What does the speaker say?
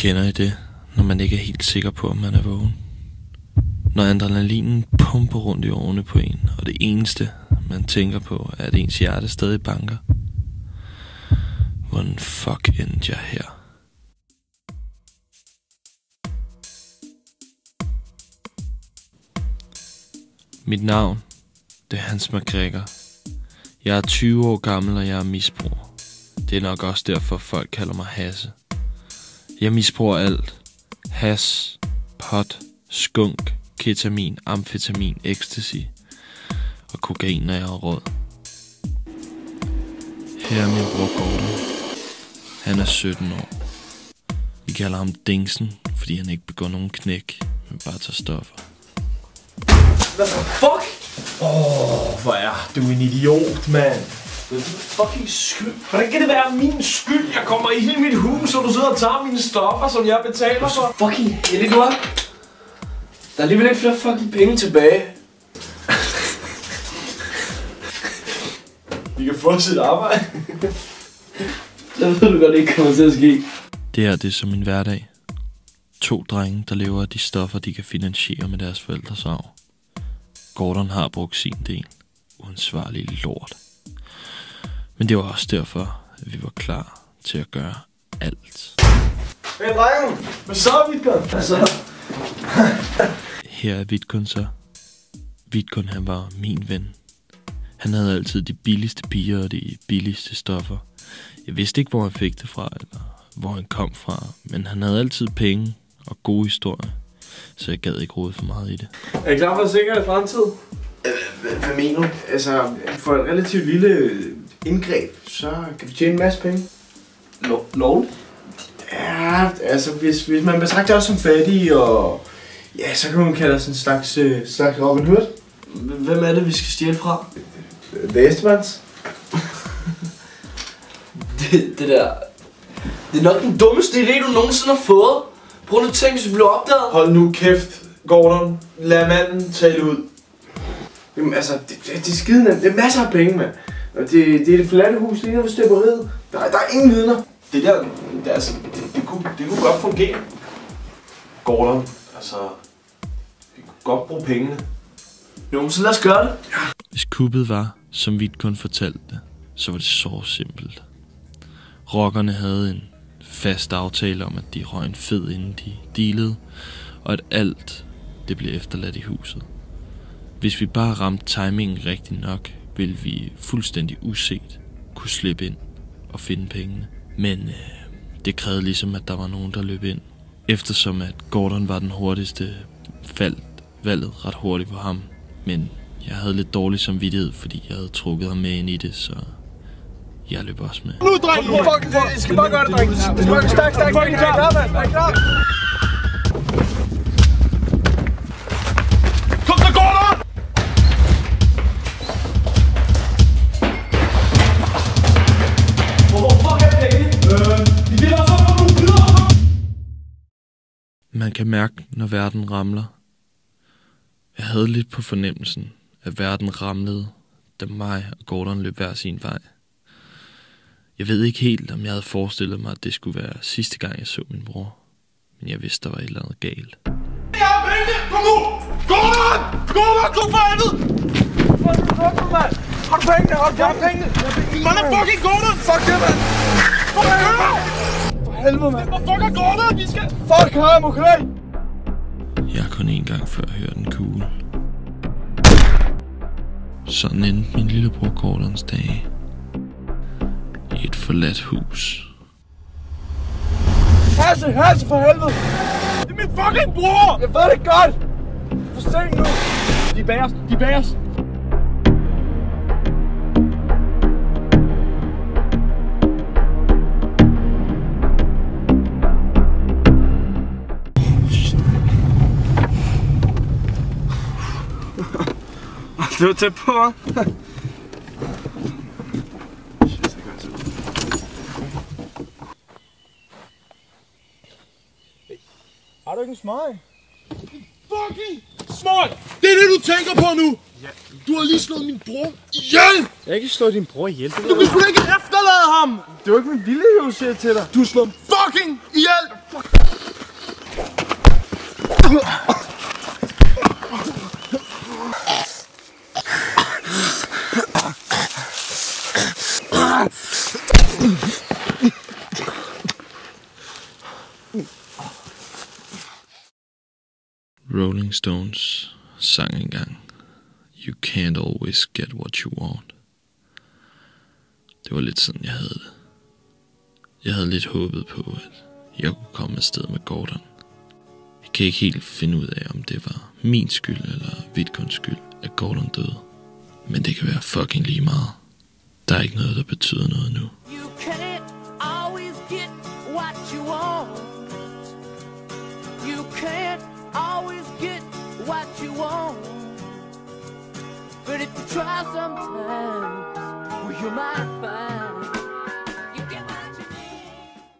Kender I det, når man ikke er helt sikker på, om man er vågen? Når adrenalinen pumper rundt i årene på en, og det eneste, man tænker på, er, at ens hjerte stadig banker. Hvordan fuck endte jeg her? Mit navn, det er Hans McGregor. Jeg er 20 år gammel, og jeg er misbruger. Det er nok også derfor, folk kalder mig Hasse. Jeg misbruger alt. Hash, pot, skunk, ketamin, amfetamin, ecstasy og kokain, når jeg har råd. Her er min bror Gordon. Han er 17 år. Vi kalder ham Dingsen, fordi han ikke begår nogen knæk, men bare tager stoffer. Hvad fuck? Hvor er du en idiot, mand. Det er fucking skyld. Hvordan kan det være min skyld? Jeg kommer ind i mit hus, og du sidder og tager mine stoffer, som jeg betaler for. Fucking heldig du er. Der er alligevel ikke flere fucking penge tilbage. Vi kan få sit arbejde. Så ved du godt, det ikke kommer til at ske. Det her, det er som min hverdag. 2 drenge, der lever af de stoffer, de kan finansiere med deres forældres arv. Gordon har brugt sin del. Uansvarlig lort. Men det var også derfor, at vi var klar til at gøre alt. Hey drengen, hvad så, Vidkun? Hvad så? Her er Vidkun så. Vidkun, han var min ven. Han havde altid de billigste piger og de billigste stoffer. Jeg vidste ikke, hvor han fik det fra, eller hvor han kom fra. Men han havde altid penge og gode historier. Så jeg gad ikke rode for meget i det. Er I klar for at sikre i fremtid? Hvad mener du? Altså, for et relativt lille indgreb, så kan vi tjene en masse penge. Lovligt? Ja, altså hvis man betragter os som fattige, og ja, så kan man kalde os en slags Robin Hood. Hvem er det, vi skal stjæle fra? Vestmands. Det der... Det er nok den dummeste idé, du nogensinde har fået. Prøv at tænke, hvis vi bliver opdaget. Hold nu kæft, Gordon. Lad manden tale ud. Jamen altså, det er skide nemt. Det er masser af penge, mand. Og det er det forladte hus lige nede ved støberiet. Der er ingen vidner. Det kunne godt fungere. Gordon, altså... Vi kunne godt bruge pengene. Jo, så lad os gøre det. Hvis kuppet var, som Vidkun fortalte det, så var det så simpelt. Rockerne havde en fast aftale om, at de røg en fed, inden de dealede, og at alt det blev efterladt i huset. Hvis vi bare ramte timingen rigtig nok, ville vi fuldstændig uset kunne slippe ind og finde pengene. Men det krævede ligesom, at der var nogen, der løb ind. Eftersom at Gordon var den hurtigste, faldt valget ret hurtigt på ham. Men jeg havde lidt dårlig samvittighed, fordi jeg havde trukket ham med ind i det, så jeg løb også med. Nu, dreng! Fuck! I skal bare gøre det, dreng! Det skal stærkt! Er I klar, mand? Er I klar? Kom så, Gordon! Hvor fuck er pengene? Vi vil også få nogle videre! Man kan mærke, når verden ramler. Jeg havde lidt på fornemmelsen, at verden ramlede, da mig og Gordon løb hver sin vej. Jeg ved ikke helt, om jeg havde forestillet mig, at det skulle være sidste gang, jeg så min bror. Men jeg vidste, der var et eller andet galt. Jeg har pengene! Kom nu! Gordon! Gordon, kom for helvede! Har du pengene? Jeg har pengene! Motherfucking Gordon! Fuck det, mand! For helvede, mand! Hvor fuck er Gordon? Vi skal... Fuck ham, okay? Jeg har kun én gang før hørt en kugle. Sådan endte min lillebror Gordons dage. I et forladt hus. Hasse for helvede! Det er min fucking bror! Jeg ved det godt! For sent nu! De er bag os! Det var tæt på, hva'? Har du ikke en smøg? Fucking smøg! Det er det, du tænker på nu! Ja. Du har lige slået min bror ihjel! Jeg har ikke slået din bror ihjel. Du kan sgu da ikke efterlade ham! Det var ikke min vilje, jeg siger til dig. Du har slået ham fucking ihjel! Fuck. Rolling Stones sang engang, You can't always get what you want. Det var lidt sådan, jeg havde det. Jeg havde lidt håbet på, at jeg kunne komme afsted med Gordon. Jeg kan ikke helt finde ud af, om det var min skyld eller Vidkuns skyld, at Gordon døde. Men det kan være fucking lige meget. Der er ikke noget, der betyder noget nu. You can't always get what you want. You can't always get what you want. But if you try sometimes, well, you might find